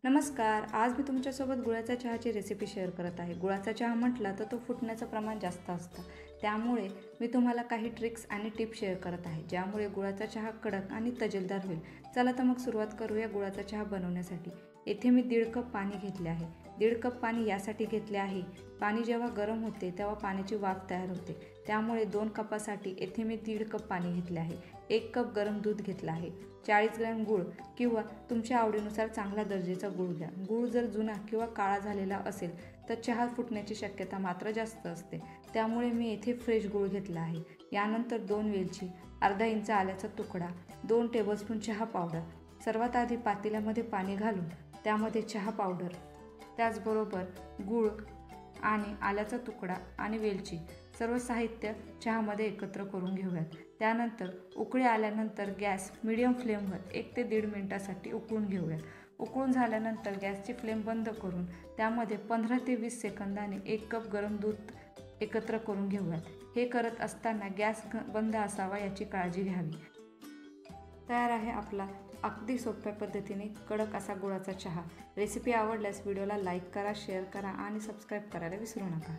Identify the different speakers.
Speaker 1: नमस्कार. आज मी तुमच्यासोबत गुळाच्या चहाची रेसिपी शेअर करत आहे. गुळाचा चहा म्हटला तर तो फुटण्याचं प्रमाण जास्त असतं. त्यामुळे मी तुम्हाला काही ट्रिक्स आणि टिप्स शेअर करत आहे, ज्यामुळे गुळाचा चहा कडक आणि तजेलदार होईल. चला तर मग सुरुवात करूया गुळाचा चहा बनवण्यासाठी. येथे मी 1.5 कप पाणी घेतले आहे. 1.5 कप पाणी यासाठी घेतले आहे, पाणी जेव्हा गरम होते तेव्हा पाण्याची वाफ तयार होते. त्यामुळे 2 कपासाठी येथे मी 1.5 कप पाणी घेतले आहे. 1 कप गरम दूध घेतलं आहे. 40 ग्रॅम गूळ किंवा तुमच्या आवडीनुसार चांगल्या दर्जाचा गूळ घ्या. गूळ जर जुना किंवा काळा झालेला असेल तर चहा फुटण्याची शक्यता मात्र जास्त असते. त्यामुळे मी येथे फ्रेश गूळ घेतला आहे. यानंतर 2 वेलची, अर्धा इंच आल्याचा तुकडा, 2 टेबलस्पून चहा पावडर. सर्वात आधी पातेल्यामध्ये पाणी घालून त्यामध्ये चहा पावडर, त्याचबरोबर गूळ आणि आल्याचा तुकडा आणि वेलची सर्व साहित्य चहामध्ये एकत्र करून घेऊयात. त्यानंतर उकळी आल्यानंतर गॅस मीडियम फ्लेमवर 1 ते 1.5 मिनिटासाठी उकळून घेऊयात. उकळून झाल्यानंतर गॅसची फ्लेम बंद करून त्यामध्ये 15 ते 20 सेकंदाने 1 कप गरम दूध एकत्र करून घेऊयात. हे करत असताना गॅस बंद असावा याची काळजी घ्यावी. तयार आहे आपला अगदी सोप्या पद्धतीने कडक असा गुळाचा चहा. रेसिपी आवडल्यास व्हिडिओला लाईक करा, शेअर करा आणि सबस्क्राईब करायला विसरू नका.